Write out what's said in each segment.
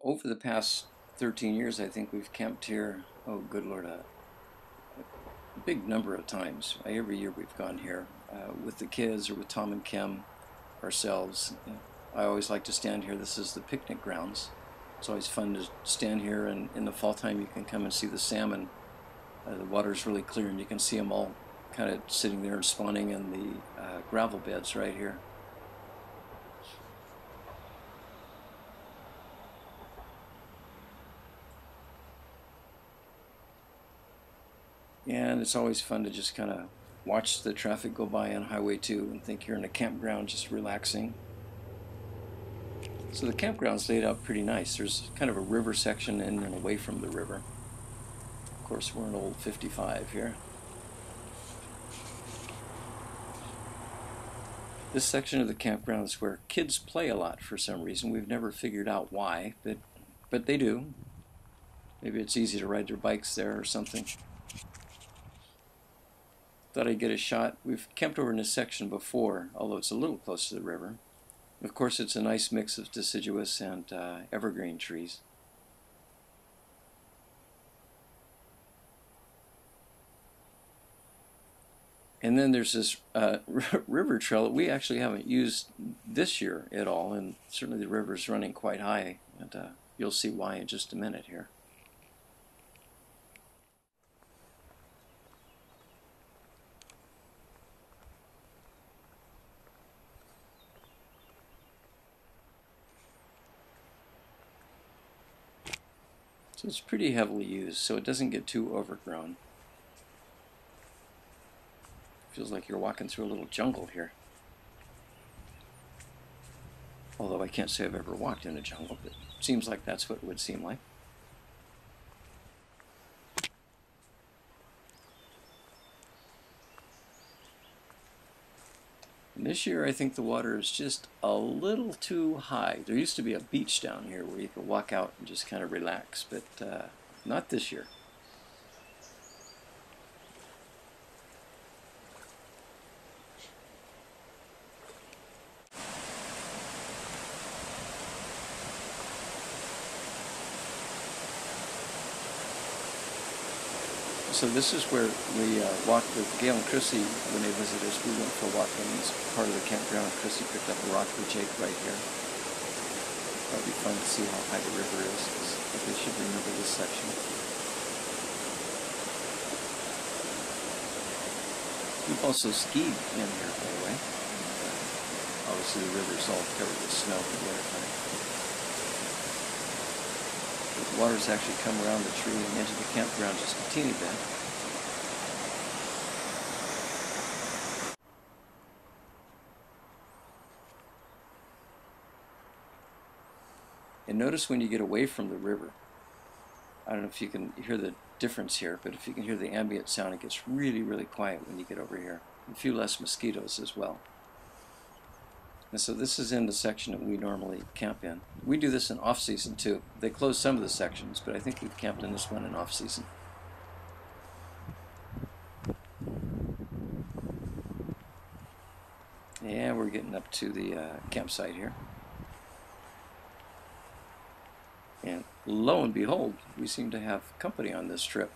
Over the past 13 years, I think we've camped here, oh good Lord, a big number of times. Every year we've gone here with the kids or with Tom and Kim, ourselves. I always like to stand here. This is the picnic grounds. It's always fun to stand here, and in the fall time you can come and see the salmon. The water's really clear and you can see them all kind of sitting there and spawning in the gravel beds right here. And it's always fun to just kind of watch the traffic go by on Highway 2 and think you're in a campground just relaxing. So the campground's laid out pretty nice. There's kind of a river section in and away from the river. Of course, we're in old 55 here. This section of the campground is where kids play a lot for some reason. We've never figured out why, but they do. Maybe it's easy to ride their bikes there or something. Thought I'd get a shot. We've camped over in this section before, although it's a little close to the river. Of course, it's a nice mix of deciduous and evergreen trees. And then there's this river trail that we actually haven't used this year at all, and certainly the river's running quite high, and you'll see why in just a minute here. So it's pretty heavily used, so it doesn't get too overgrown. Feels like you're walking through a little jungle here. Although I can't say I've ever walked in a jungle, but it seems like that's what it would seem like. And this year I think the water is just a little too high. There used to be a beach down here where you could walk out and just kind of relax, but not this year. So this is where we walked with Gail and Chrissy when they visited us. We went for a walk on this part of the campground. Chrissy picked up a rock for Jake right here. That'll be fun to see how high the river is. I think they should remember this section. We've also skied in here, by the way. Obviously the river's all covered with snow in the wintertime. The water's actually come around the tree and into the campground just a teeny bit. And notice when you get away from the river, I don't know if you can hear the difference here, but if you can hear the ambient sound, it gets really, really quiet when you get over here. A few less mosquitoes as well. And so this is in the section that we normally camp in. We do this in off-season too. They close some of the sections, but I think we've camped in this one in off-season. And we're getting up to the campsite here. And lo and behold, we seem to have company on this trip.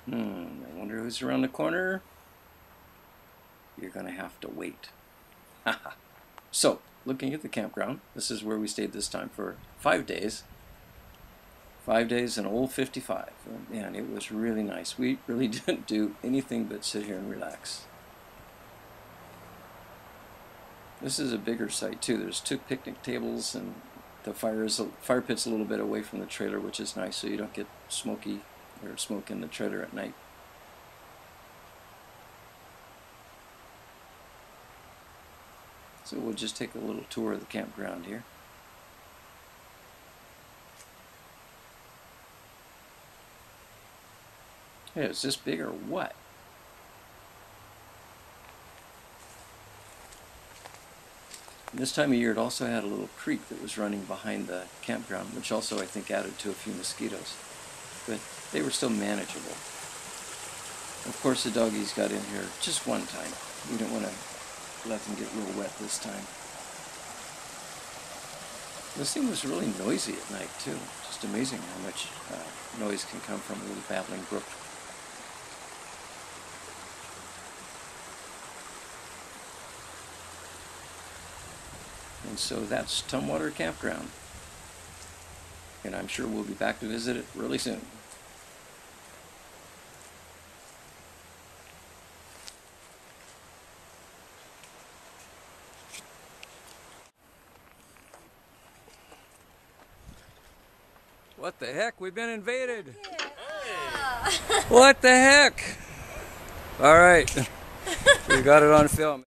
I wonder who's around the corner. You're going to have to wait. So, looking at the campground, this is where we stayed this time for 5 days. 5 days in old 55. Man, it was really nice. We really didn't do anything but sit here and relax. This is a bigger site too. There's 2 picnic tables, and the fire pit's a little bit away from the trailer, which is nice, so you don't get smoky or smoke in the trailer at night. So we'll just take a little tour of the campground here. Hey, is this big or what? This time of year it also had a little creek that was running behind the campground, which also I think added to a few mosquitoes. But they were still manageable. Of course the doggies got in here just one time. We didn't want to let them get real wet this time. This thing was really noisy at night too. Just amazing how much noise can come from a little babbling brook. And so that's Tumwater Campground. And I'm sure we'll be back to visit it really soon. What the heck? We've been invaded! What the heck? Alright, we got it on film.